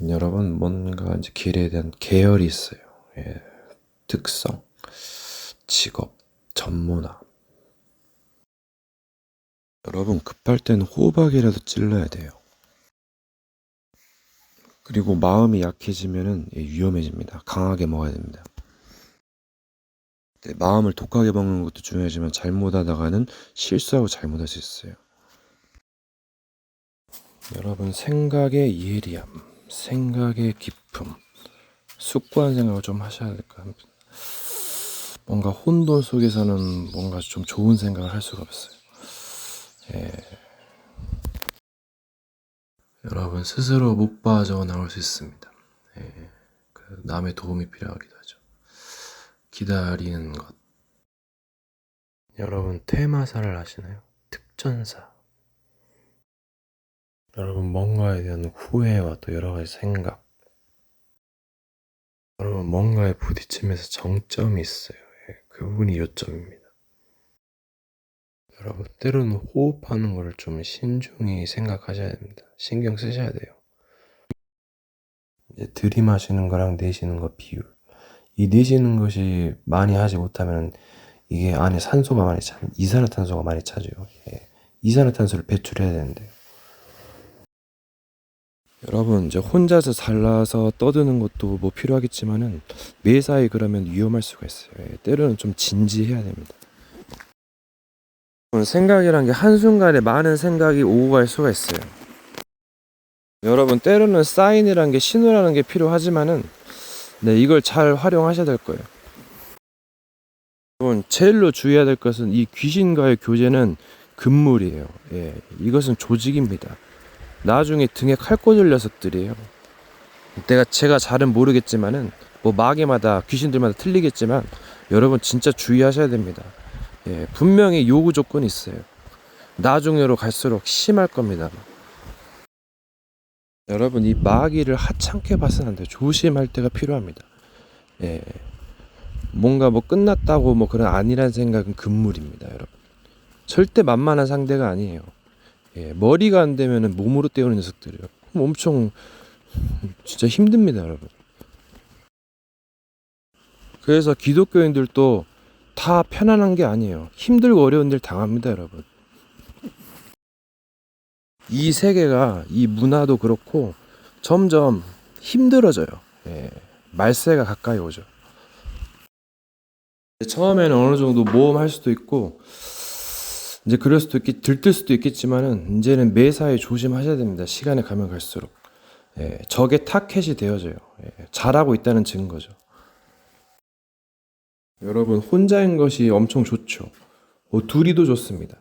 여러분, 뭔가 이제 길에 대한 계열이 있어요. 예, 특성, 직업, 전문화. 여러분, 급할 때는 호박이라도 찔러야 돼요. 그리고 마음이 약해지면은 위험해집니다. 강하게 먹어야 됩니다. 마음을 독하게 먹는 것도 중요하지만 잘못하다가는 실수하고 잘못할 수 있어요. 여러분, 생각의 이해리함, 생각의 깊음, 숙고한 생각을 좀 하셔야 될 것 같습니다. 뭔가 혼돈 속에서는 뭔가 좀 좋은 생각을 할 수가 없어요. 예. 여러분, 스스로 못 빠져 나올 수 있습니다. 예. 남의 도움이 필요하기도 하죠. 기다리는 것. 여러분, 퇴마사를 아시나요? 특전사. 여러분, 뭔가에 대한 후회와 또 여러 가지 생각. 여러분, 뭔가에 부딪히면서 정점이 있어요. 예. 그 부분이 요점입니다. 여러분, 때로는 호흡하는 거를 좀 신중히 생각하셔야 됩니다. 신경 쓰셔야 돼요. 이제 들이마시는 거랑 내쉬는 거 비율. 이 내쉬는 것이 많이 하지 못하면 이게 안에 산소가 많이 이산화탄소가 많이 차져요. 예. 이산화탄소를 배출해야 되는데요. 여러분, 이제 혼자서 잘나서 떠드는 것도 뭐 필요하겠지만은 매사에 그러면 위험할 수가 있어요. 예. 때로는 좀 진지해야 됩니다. 생각이란 게 한순간에 많은 생각이 오고 갈 수가 있어요. 여러분, 때로는 사인이란 게 신호라는 게 필요하지만은 네, 이걸 잘 활용하셔야 될 거예요. 여러분, 제일로 주의해야 될 것은 이 귀신과의 교제는 금물이에요. 예, 이것은 조직입니다. 나중에 등에 칼 꽂을 녀석들이에요. 제가 잘은 모르겠지만은 뭐 마개마다 귀신들마다 틀리겠지만 여러분 진짜 주의하셔야 됩니다. 예, 분명히 요구 조건이 있어요. 나중으로 갈수록 심할 겁니다. 여러분, 이 마귀를 하찮게 봐서는 안 돼요. 조심할 때가 필요합니다. 예, 뭔가 뭐 끝났다고 뭐 그런 아니란 생각은 금물입니다, 여러분. 절대 만만한 상대가 아니에요. 예, 머리가 안 되면은 몸으로 때우는 녀석들이에요. 그럼 엄청 진짜 힘듭니다, 여러분. 그래서 기독교인들도 다 편안한 게 아니에요. 힘들고 어려운 일 당합니다, 여러분. 이 세계가, 이 문화도 그렇고 점점 힘들어져요. 예, 말세가 가까이 오죠. 처음에는 어느 정도 모험할 수도 있고 이제 그럴 수도 들뜰 수도 있겠지만은 이제는 매사에 조심하셔야 됩니다. 시간이 가면 갈수록. 예, 적의 타켓이 되어져요. 예, 잘하고 있다는 증거죠. 여러분, 혼자인 것이 엄청 좋죠. 뭐 둘이도 좋습니다.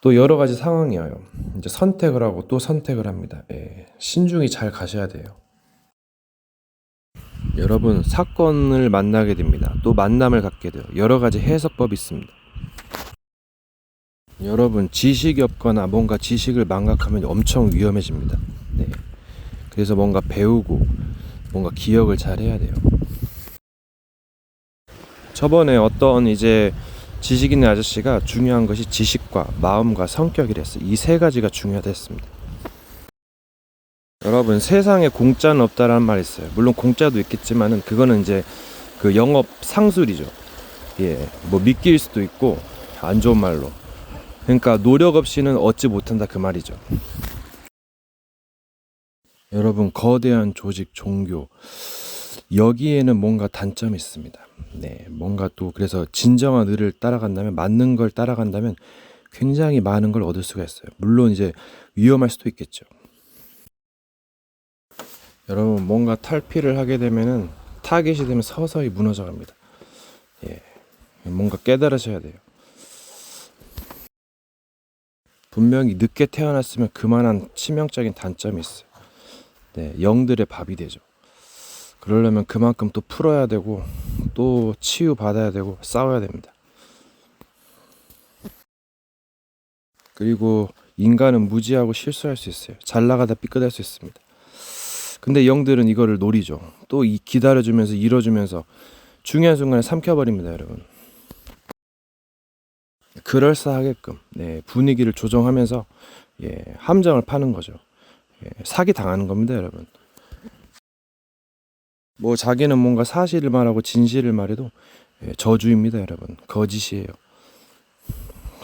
또 여러 가지 상황이 와요. 이제 선택을 하고 또 선택을 합니다. 예, 신중히 잘 가셔야 돼요. 여러분, 사건을 만나게 됩니다. 또 만남을 갖게 돼요. 여러 가지 해석법이 있습니다. 여러분, 지식이 없거나 뭔가 지식을 망각하면 엄청 위험해집니다. 네. 그래서 뭔가 배우고 뭔가 기억을 잘 해야 돼요. 저번에 어떤 이제 지식 있는 아저씨가 중요한 것이 지식과 마음과 성격이랬어요. 이 세 가지가 중요하다 했습니다. 여러분, 세상에 공짜는 없다라는 말이 있어요. 물론 공짜도 있겠지만은 그거는 이제 그 영업 상술이죠. 예, 뭐 미끼일 수도 있고 안 좋은 말로. 그러니까 노력 없이는 얻지 못한다 그 말이죠. 여러분, 거대한 조직, 종교 여기에는 뭔가 단점이 있습니다. 네, 뭔가 또 그래서 진정한 의를 따라간다면, 맞는 걸 따라간다면 굉장히 많은 걸 얻을 수가 있어요. 물론 이제 위험할 수도 있겠죠. 여러분, 뭔가 탈피를 하게 되면은 타겟이 되면 서서히 무너져 갑니다. 예, 뭔가 깨달으셔야 돼요. 분명히 늦게 태어났으면 그만한 치명적인 단점이 있어요. 네, 영들의 밥이 되죠. 그러려면 그만큼 또 풀어야 되고 또 치유받아야 되고 싸워야 됩니다. 그리고 인간은 무지하고 실수할 수 있어요. 잘 나가다 삐끗할 수 있습니다. 근데 영들은 이거를 노리죠. 또 기다려주면서 이뤄주면서 중요한 순간에 삼켜버립니다, 여러분. 그럴싸하게끔 네, 분위기를 조정하면서 예, 함정을 파는 거죠. 예, 사기 당하는 겁니다, 여러분. 뭐 자기는 뭔가 사실을 말하고 진실을 말해도 저주입니다, 여러분. 거짓이에요.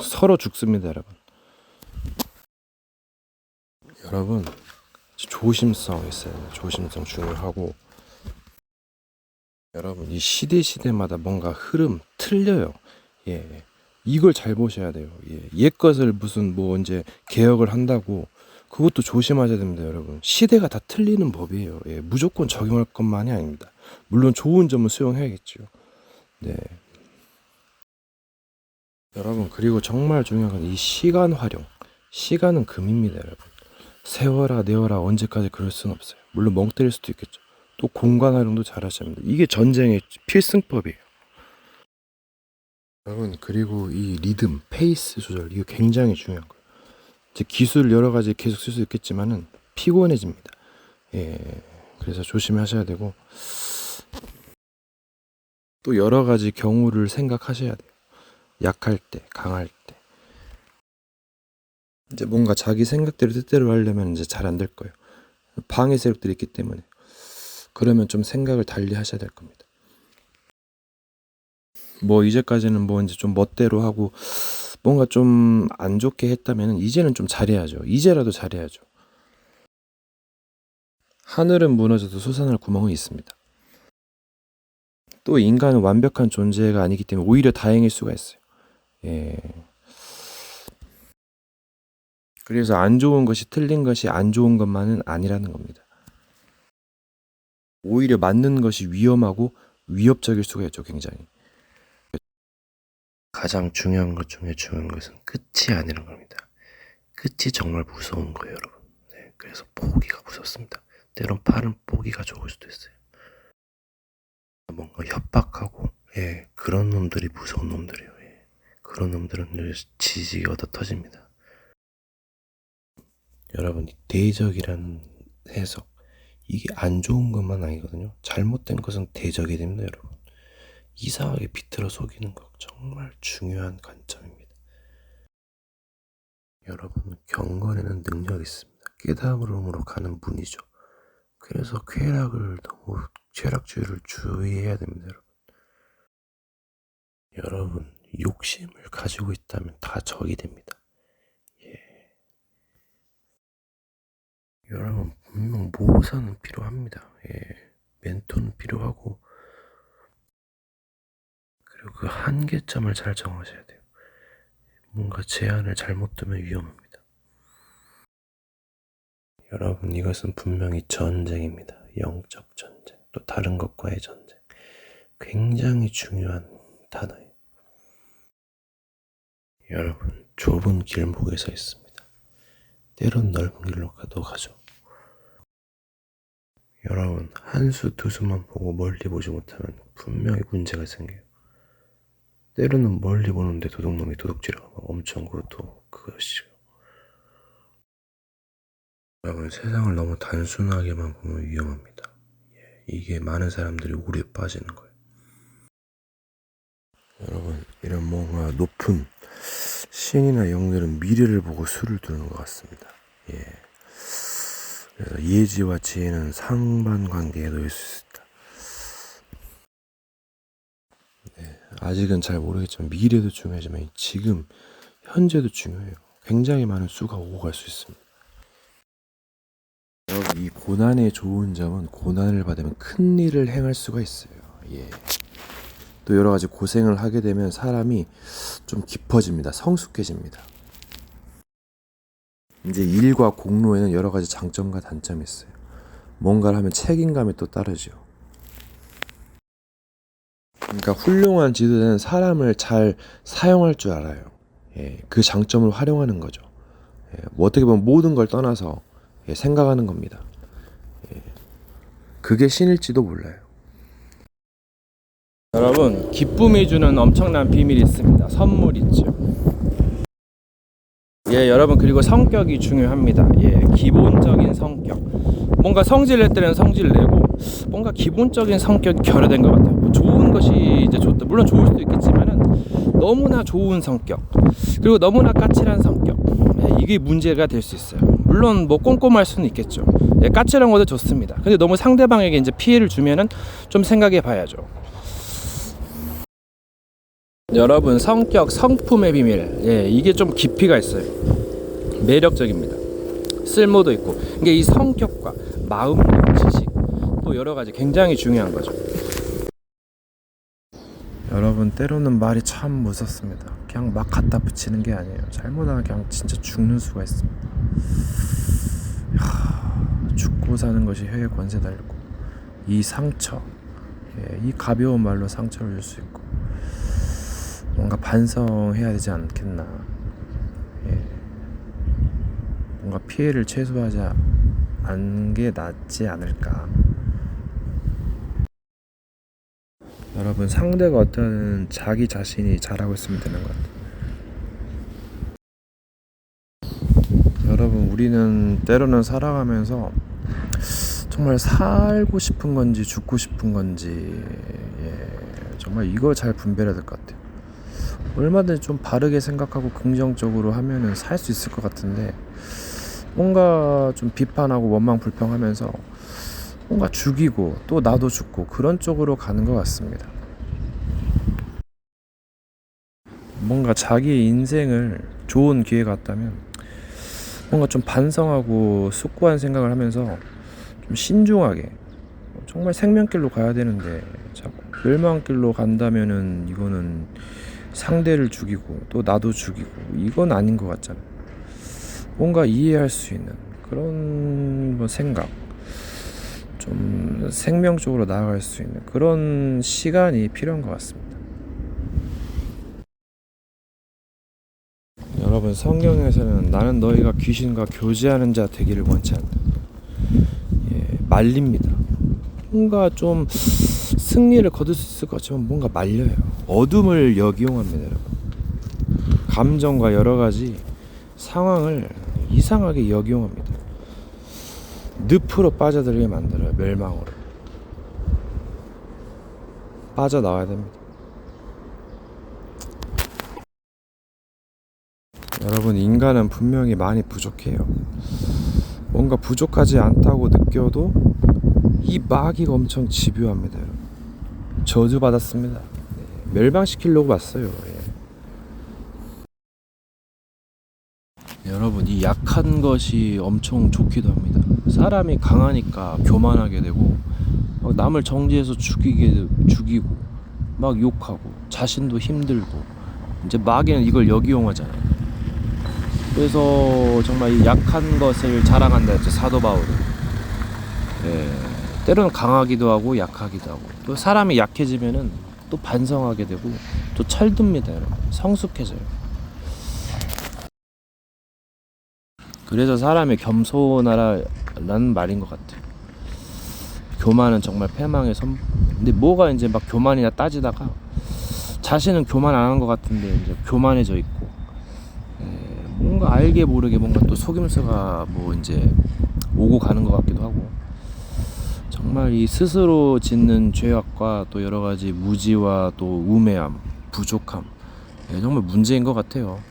서로 죽습니다, 여러분. 여러분, 조심성 있어요. 조심성 중요하고, 여러분 이 시대마다 뭔가 흐름 틀려요. 예, 이걸 잘 보셔야 돼요. 예, 옛 것을 무슨 뭐 이제 개혁을 한다고 그것도 조심하셔야 됩니다, 여러분. 시대가 다 틀리는 법이에요. 예, 무조건 적용할 것만이 아닙니다. 물론 좋은 점은 수용해야겠죠. 네. 여러분, 그리고 정말 중요한 건 이 시간 활용. 시간은 금입니다, 여러분. 세워라 내워라 언제까지 그럴 수는 없어요. 물론 멍 때릴 수도 있겠죠. 또 공간 활용도 잘 하셔야 합니다. 이게 전쟁의 필승법이에요. 여러분, 그리고 이 리듬, 페이스 조절, 이거 굉장히 중요한 거예요. 이제 기술 여러 가지 계속 쓸 수 있겠지만은 피곤해집니다. 예, 그래서 조심하셔야 되고, 또 여러 가지 경우를 생각하셔야 돼요. 약할 때, 강할 때. 이제 뭔가 자기 생각대로 뜻대로 하려면 이제 잘 안 될 거예요. 방해 세력들이 있기 때문에. 그러면 좀 생각을 달리 하셔야 될 겁니다. 뭐 이제까지는 뭐 이제 좀 멋대로 하고 뭔가 좀 안 좋게 했다면 이제는 좀 잘해야죠. 이제라도 잘해야죠. 하늘은 무너져도 솟아날 구멍은 있습니다. 또 인간은 완벽한 존재가 아니기 때문에 오히려 다행일 수가 있어요. 예. 그래서 안 좋은 것이 틀린 것이 안 좋은 것만은 아니라는 겁니다. 오히려 맞는 것이 위험하고 위협적일 수가 있죠, 굉장히. 가장 중요한 것 중에 중요한 것은 끝이 아니라는 겁니다. 끝이 정말 무서운 거예요, 여러분. 네, 그래서 포기가 무섭습니다. 때론 빠른 포기가 좋을 수도 있어요. 뭔가 협박하고, 예, 그런 놈들이 무서운 놈들이에요. 예. 그런 놈들은 늘 지지가 얻어 터집니다. 여러분, 대적이라는 해석, 이게 안 좋은 것만 아니거든요. 잘못된 것은 대적이 됩니다, 여러분. 이상하게 비틀어 속이는 것 정말 중요한 관점입니다. 여러분, 경건에는 능력이 있습니다. 깨달음으로 가는 문이죠. 그래서 쾌락주의를 주의해야 됩니다, 여러분. 여러분, 욕심을 가지고 있다면 다 적이 됩니다. 예. 여러분, 분명 모사는 필요합니다. 예. 멘토는 필요하고, 그리고 그 한계점을 잘 정하셔야 돼요. 뭔가 제한을 잘못 두면 위험합니다. 여러분, 이것은 분명히 전쟁입니다. 영적 전쟁, 또 다른 것과의 전쟁. 굉장히 중요한 단어예요. 여러분, 좁은 길목에 서 있습니다. 때론 넓은 길로 가죠. 여러분, 한 수 두 수만 보고 멀리 보지 못하면 분명히 문제가 생겨요. 때로는 멀리 보는데 도둑놈이 도둑질하고 엄청 그것이요. 여러분, 세상을 너무 단순하게만 보면 위험합니다. 이게 많은 사람들이 오류에 빠지는 거예요. 여러분, 이런 뭔가 높은 신이나 영들은 미래를 보고 수를 두는 것 같습니다. 예. 그래서 예지와 지혜는 상반관계에 놓일 수 있다. 네, 아직은 잘 모르겠지만 미래도 중요하지만 지금 현재도 중요해요. 굉장히 많은 수가 오고 갈 수 있습니다. 여러분, 이 고난의 좋은 점은 고난을 받으면 큰 일을 행할 수가 있어요. 예. 또 여러 가지 고생을 하게 되면 사람이 좀 깊어집니다. 성숙해집니다. 이제 일과 공로에는 여러 가지 장점과 단점이 있어요. 뭔가를 하면 책임감이 또 따르죠. 그러니까 훌륭한 지도자는 사람을 잘 사용할 줄 알아요. 예, 그 장점을 활용하는 거죠. 예, 뭐 어떻게 보면 모든 걸 떠나서 생각하는 겁니다. 예, 그게 신일지도 몰라요. 여러분, 기쁨이 주는 엄청난 비밀이 있습니다. 선물 있죠. 예, 여러분, 그리고 성격이 중요합니다. 예, 기본적인 성격. 뭔가 성질 낼 때는 성질 내고, 뭔가 기본적인 성격이 결여된 것 같아요. 뭐 좋은 것이 이제 좋다. 물론 좋을 수도 있겠지만은 너무나 좋은 성격, 그리고 너무나 까칠한 성격. 예, 이게 문제가 될 수 있어요. 물론 뭐 꼼꼼할 수는 있겠죠. 예, 까칠한 것도 좋습니다. 근데 너무 상대방에게 이제 피해를 주면은 좀 생각해 봐야죠. 여러분, 성격, 성품의 비밀. 예, 이게 좀 깊이가 있어요. 매력적입니다. 쓸모도 있고. 이게 이 성격과 마음과 지식, 또 여러 가지 굉장히 중요한 거죠. 여러분, 때로는 말이 참 무섭습니다. 그냥 막 갖다 붙이는 게 아니에요. 잘못하면 그냥 진짜 죽는 수가 있습니다. 죽고 사는 것이 혀의 권세 달고, 이 상처, 예, 이 가벼운 말로 상처를 줄 수 있고, 뭔가 반성해야 되지 않겠나. 예, 뭔가 피해를 최소화하지 않는 게 낫지 않을까. 여러분, 상대가 어떤 자기 자신이 잘하고 있으면 되는 것 같아요. 여러분, 우리는 때로는 살아가면서 정말 살고 싶은 건지 죽고 싶은 건지, 예, 정말 이걸 잘 분별해야 될 것 같아요. 얼마든지 좀 바르게 생각하고 긍정적으로 하면은 살 수 있을 것 같은데, 뭔가 좀 비판하고 원망 불평하면서 뭔가 죽이고 또 나도 죽고 그런 쪽으로 가는 것 같습니다. 뭔가 자기 인생을 좋은 기회가 왔다면 뭔가 좀 반성하고 숙고한 생각을 하면서 좀 신중하게, 정말 생명길로 가야 되는데 자꾸 멸망길로 간다면은 이거는 상대를 죽이고 또 나도 죽이고 이건 아닌 것 같잖아요. 뭔가 이해할 수 있는 그런 뭐 생각, 좀 생명적으로 나아갈 수 있는 그런 시간이 필요한 것 같습니다. 여러분, 성경에서는 나는 너희가 귀신과 교제하는 자 되기를 원치 않다. 예, 말립니다. 뭔가 좀 승리를 거둘 수 있을 것 같지만 뭔가 말려요. 어둠을 역이용합니다, 여러분. 감정과 여러 가지 상황을 이상하게 역이용합니다. 늪으로 빠져들게 만들어요. 멸망으로 빠져나와야 됩니다. 여러분, 인간은 분명히 많이 부족해요. 뭔가 부족하지 않다고 느껴도 이 마귀가 엄청 집요합니다. 여러분. 저주받았습니다. 네, 멸망시키려고 왔어요. 예. 여러분, 이 약한 것이 엄청 좋기도 합니다. 사람이 강하니까 교만하게 되고 막 남을 정죄해서 죽이고 막 욕하고 자신도 힘들고, 이제 마귀는 이걸 역이용하잖아요. 그래서 정말 이 약한 것을 자랑한다 했죠, 사도 바울은. 예, 때로는 강하기도 하고 약하기도 하고, 또 사람이 약해지면은 또 반성하게 되고 또 철듭니다, 여러분. 성숙해져요. 그래서 사람이 겸손하라는 말인 것 같아요. 교만은 정말 패망의 선. 근데 뭐가 이제 막 교만이나 따지다가 자신은 교만 안 한 것 같은데 이제 교만해져 있고, 뭔가 알게 모르게 뭔가 또 속임수가 뭐 이제 오고 가는 것 같기도 하고, 정말 이 스스로 짓는 죄악과 또 여러 가지 무지와 또 우매함, 부족함, 정말 문제인 것 같아요.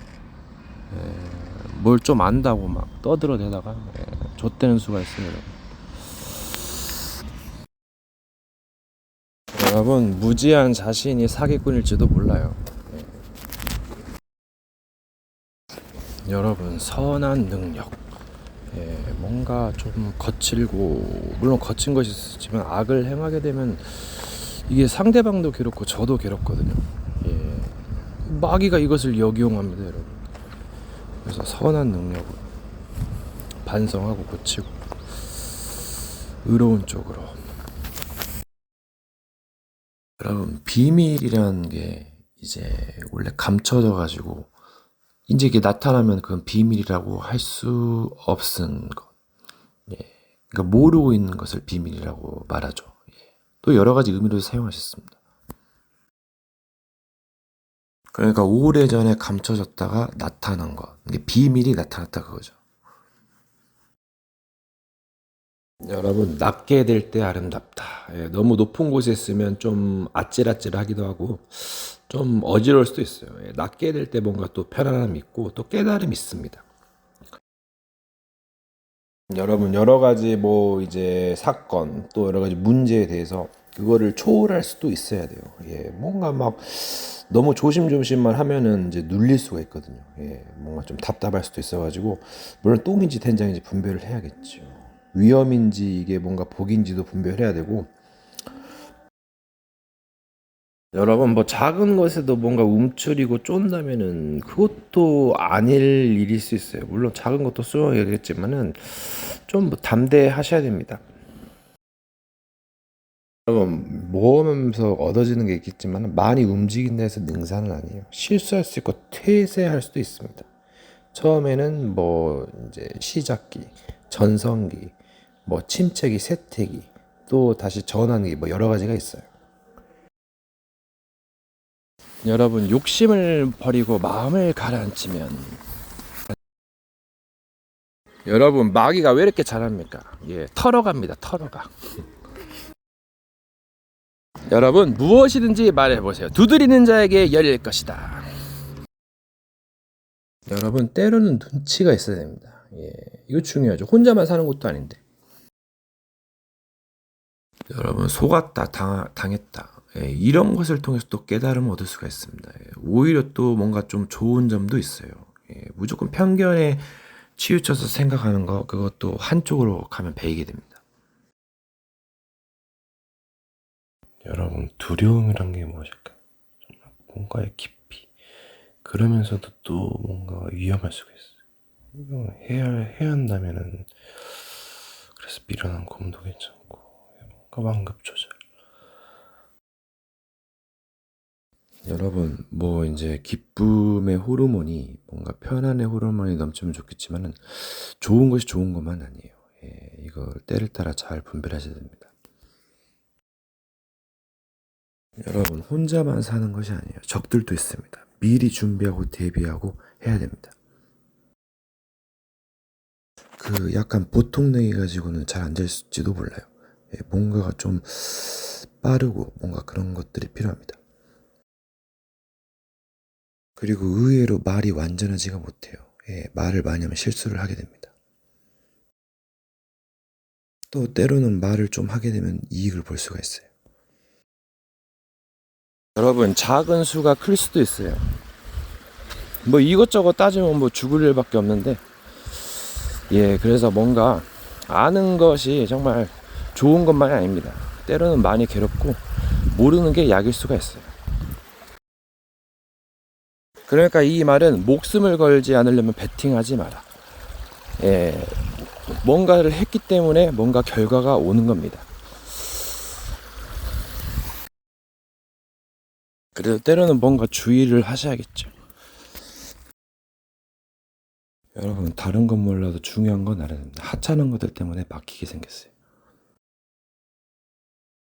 뭘 좀 안다고 막 떠들어대다가 좆되는 수가 있어요. 여러분, 무지한 자신이 사기꾼일지도 몰라요. 여러분, 선한 능력, 뭔가 좀 거칠고, 물론 거친 것이 있지만 악을 행하게 되면 이게 상대방도 괴롭고 저도 괴롭거든요. 마귀가 이것을 역이용합니다, 여러분. 그래서 선한 능력으로 반성하고 고치고 의로운 쪽으로. 여러분, 비밀이라는 게 이제 원래 감춰져 가지고 이제 이게 나타나면 그건 비밀이라고 할 수 없은 것. 그러니까 모르고 있는 것을 비밀이라고 말하죠. 또 여러 가지 의미로 사용하셨습니다. 그러니까 오래전에 감춰졌다가 나타난 것. 이게 비밀이 나타났다 그거죠. 여러분, 낮게 될 때 아름답다. 너무 높은 곳에 있으면 좀 아찔아찔하기도 하고 좀 어지러울 수도 있어요. 낮게 될 때 뭔가 또 편안함이 있고 또 깨달음이 있습니다. 여러분 여러 가지 뭐 이제 사건 또 여러 가지 문제에 대해서 그거를 초월할 수도 있어야 돼요. 예, 뭔가 막 너무 조심조심만 하면은 이제 눌릴 수가 있거든요. 예, 뭔가 좀 답답할 수도 있어가지고 물론 똥인지 된장인지 분별을 해야겠죠. 위험인지 이게 뭔가 복인지도 분별해야 되고 여러분 뭐 작은 것에도 뭔가 움츠리고 쫀다면은 그것도 아닐 일일 수 있어요. 물론 작은 것도 수용해야겠지만은 좀뭐 담대하셔야 됩니다. 여러분 모험하면서 얻어지는 게 있겠지만 많이 움직인다 해서 능사는 아니에요. 실수할 수 있고 퇴세할 수도 있습니다. 처음에는 뭐 이제 시작기, 전성기, 뭐 침체기, 쇠퇴기, 또 다시 전환기 뭐 여러 가지가 있어요. 여러분 욕심을 버리고 마음을 가라앉히면 여러분 마귀가 왜 이렇게 잘합니까? 예, 털어갑니다. 털어가. 여러분 무엇이든지 말해보세요. 두드리는 자에게 열릴 것이다. 여러분 때로는 눈치가 있어야 됩니다. 예, 이거 중요하죠. 혼자만 사는 것도 아닌데. 여러분 속았다, 당했다. 예, 이런 것을 통해서 또 깨달음을 얻을 수가 있습니다. 예, 오히려 또 뭔가 좀 좋은 점도 있어요. 예, 무조건 편견에 치우쳐서 생각하는 거 그것도 한쪽으로 가면 배이게 됩니다. 여러분 두려움이란 게 무엇일까요? 정말 뭔가의 깊이 그러면서도 또 뭔가 위험할 수가 있어요. 이거 해야 한다면은 그래서 미련한 곰도 괜찮고 뭔가 완급 조절. 여러분 뭐 이제 기쁨의 호르몬이 뭔가 편안의 호르몬이 넘치면 좋겠지만은 좋은 것이 좋은 것만 아니에요. 예, 이걸 때를 따라 잘 분별하셔야 됩니다. 여러분 혼자만 사는 것이 아니에요. 적들도 있습니다. 미리 준비하고 대비하고 해야 됩니다. 그 약간 보통 내기 가지고는 잘 안 될지도 몰라요. 예, 뭔가가 좀 빠르고 뭔가 그런 것들이 필요합니다. 그리고 의외로 말이 완전하지가 못해요. 예, 말을 많이 하면 실수를 하게 됩니다. 또 때로는 말을 좀 하게 되면 이익을 볼 수가 있어요. 여러분 작은 수가 클 수도 있어요. 뭐 이것저것 따지면 뭐 죽을 일밖에 없는데 예, 그래서 뭔가 아는 것이 정말 좋은 것만이 아닙니다. 때로는 많이 괴롭고 모르는 게 약일 수가 있어요. 그러니까 이 말은 목숨을 걸지 않으려면 베팅하지 마라. 예, 뭔가를 했기 때문에 뭔가 결과가 오는 겁니다. 그래서 때로는 뭔가 주의를 하셔야겠죠. 여러분 다른 건 몰라도 중요한 건 알아야 됩니다. 하찮은 것들 때문에 막히게 생겼어요.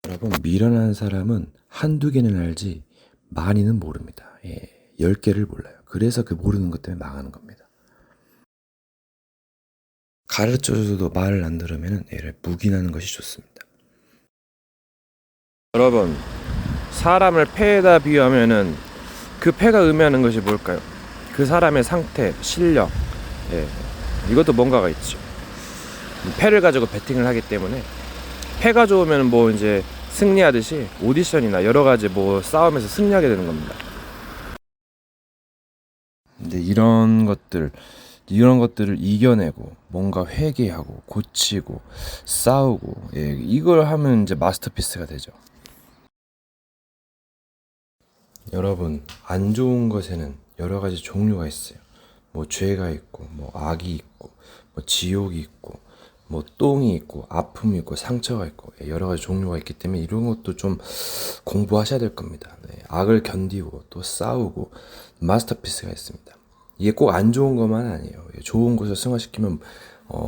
여러분 미련한 사람은 한두 개는 알지 많이는 모릅니다. 예, 10개를 몰라요. 그래서 그 모르는 것 때문에 망하는 겁니다. 가르쳐줘도 말을 안 들으면 얘를 묵인하는 것이 좋습니다. 여러분 사람을 폐에다 비유하면은 그 폐가 의미하는 것이 뭘까요? 그 사람의 상태, 실력, 예, 이것도 뭔가가 있죠. 패를 가지고 배팅을 하기 때문에 패가 좋으면 뭐 이제 승리하듯이 오디션이나 여러 가지 뭐 싸움에서 승리하게 되는 겁니다. 근데 이런 것들을 이겨내고 뭔가 회개하고 고치고 싸우고 예, 이걸 하면 이제 마스터피스가 되죠. 여러분 안 좋은 것에는 여러 가지 종류가 있어요. 뭐 죄가 있고 뭐 악이 있고 뭐 지옥이 있고 뭐 똥이 있고 아픔이 있고 상처가 있고 여러 가지 종류가 있기 때문에 이런 것도 좀 공부하셔야 될 겁니다. 네, 악을 견디고 또 싸우고 마스터피스가 있습니다. 이게 꼭 안 좋은 것만 아니에요. 좋은 것을 승화시키면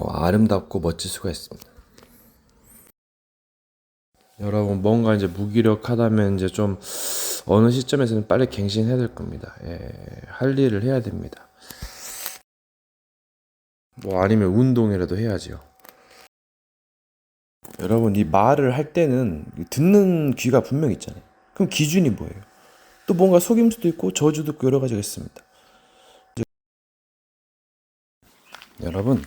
아름답고 멋질 수가 있습니다. 여러분 뭔가 이제 무기력하다면 이제 좀 어느 시점에서는 빨리 갱신해야 될 겁니다. 예, 할 일을 해야 됩니다. 뭐 아니면 운동이라도 해야지요. 여러분 이 말을 할 때는 듣는 귀가 분명 있잖아요. 그럼 기준이 뭐예요? 또 뭔가 속임수도 있고 저주도 있고 여러 가지가 있습니다. 여러분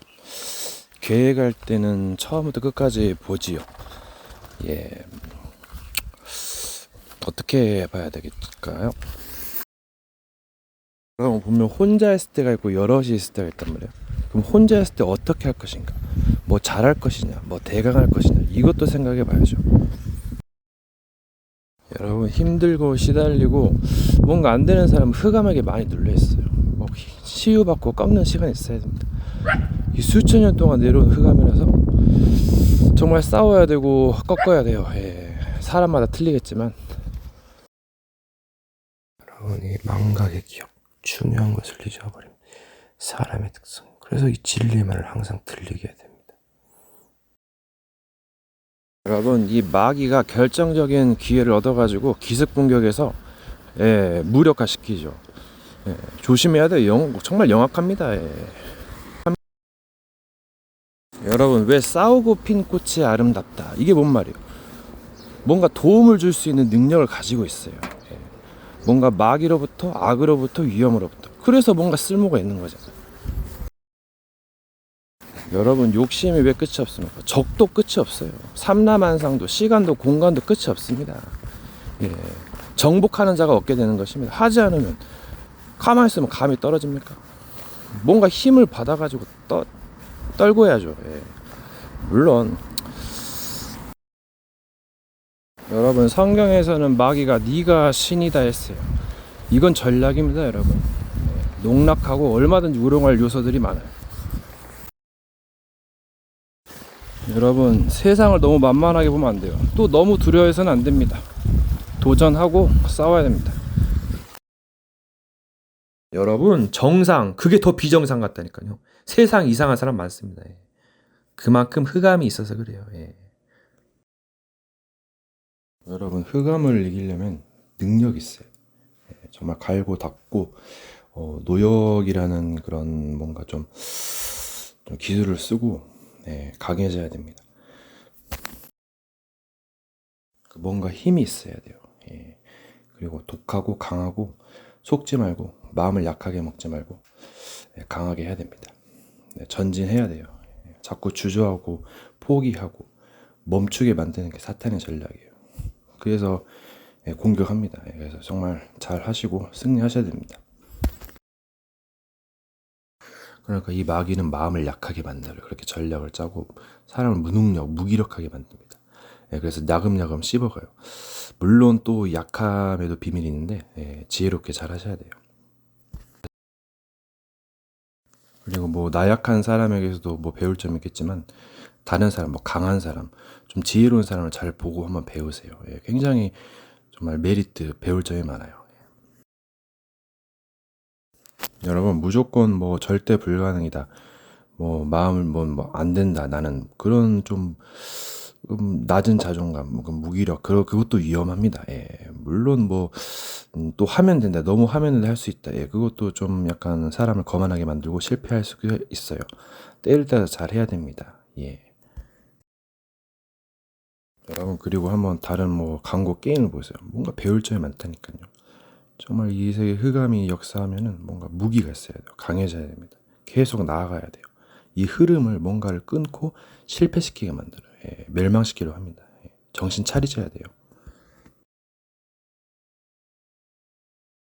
계획할 때는 처음부터 끝까지 보지요. 예. 어떻게 봐야 되겠을까요? 그럼 보면 혼자 있을 때가 있고 여럿이 있을 때가 있단 말이에요. 그럼 혼자 있을 때 어떻게 할 것인가? 뭐 잘할 것이냐, 뭐 대강할 것이냐, 이것도 생각해 봐야죠. 여러분, 힘들고 시달리고 뭔가 안 되는 사람은 흑암에게 많이 눌려 있어요. 뭐 치유받고 꺾는 시간이 있어야 됩니다. 이 수천 년 동안 내려온 흑암이라서 정말 싸워야 되고 꺾어야 돼요. 예. 사람마다 틀리겠지만 여러분, 이 망각의 기억, 중요한 것을 잊어버립니다. 사람의 특성. 그래서 이 진리만을 항상 들리게 해야 됩니다. 여러분, 이 마귀가 결정적인 기회를 얻어가지고 기습 공격에서 무력화시키죠. 조심해야 돼요. 정말 영악합니다. 여러분, 왜 싸우고 핀 꽃이 아름답다, 이게 뭔 말이에요? 뭔가 도움을 줄 수 있는 능력을 가지고 있어요. 뭔가 마귀로부터, 악으로부터, 위험으로부터. 그래서 뭔가 쓸모가 있는 거잖아요. 여러분, 욕심이 왜 끝이 없습니까? 적도 끝이 없어요. 삼라만상도, 시간도, 공간도 끝이 없습니다. 예. 정복하는 자가 얻게 되는 것입니다. 하지 않으면, 가만히 있으면 감이 떨어집니까? 뭔가 힘을 받아가지고 떨고 해야죠. 예. 물론 여러분, 성경에서는 마귀가 네가 신이다 했어요. 이건 전략입니다, 여러분. 농락하고 얼마든지 우롱할 요소들이 많아요. 여러분, 세상을 너무 만만하게 보면 안 돼요. 또 너무 두려워해서는 안 됩니다. 도전하고 싸워야 됩니다. 여러분, 정상, 그게 더 비정상 같다니까요. 세상 이상한 사람 많습니다. 그만큼 흑암이 있어서 그래요. 여러분, 흑암을 이기려면 능력이 있어요. 정말 갈고 닦고 노역이라는 그런 뭔가 좀 기술을 쓰고 강해져야 됩니다. 뭔가 힘이 있어야 돼요. 그리고 독하고 강하고 속지 말고 마음을 약하게 먹지 말고 강하게 해야 됩니다. 전진해야 돼요. 자꾸 주저하고 포기하고 멈추게 만드는 게 사탄의 전략이에요. 그래서 공격합니다. 그래서 정말 잘 하시고 승리하셔야 됩니다. 그러니까 이 마귀는 마음을 약하게 만들어요. 그렇게 전략을 짜고 사람을 무기력하게 만듭니다. 그래서 야금야금 씹어가요. 물론 또 약함에도 비밀이 있는데 지혜롭게 잘 하셔야 돼요. 그리고 뭐 나약한 사람에게서도 뭐 배울 점이 있겠지만 다른 사람, 뭐 강한 사람, 좀 지혜로운 사람을 잘 보고 한번 배우세요. 굉장히 정말 메리트, 배울 점이 많아요. 여러분, 무조건 뭐 절대 불가능이다, 뭐 마음을 뭐 안 된다, 나는 그런 좀 낮은 자존감, 무기력, 그것도 위험합니다. 물론 뭐 또 하면 된다, 너무 하면 된다 할 수 있다. 그것도 좀 약간 사람을 거만하게 만들고 실패할 수 있어요. 때를 따라 잘 해야 됩니다. 여러분, 그리고 한번 다른 뭐 광고 게임을 보세요. 뭔가 배울 점이 많다니까요. 정말 이 세계 흑암이 역사하면은 뭔가 무기가 있어야 돼요. 강해져야 됩니다. 계속 나아가야 돼요. 이 흐름을 뭔가를 끊고 실패시키게 만들어요. 멸망시키려 합니다. 정신 차리셔야 돼요.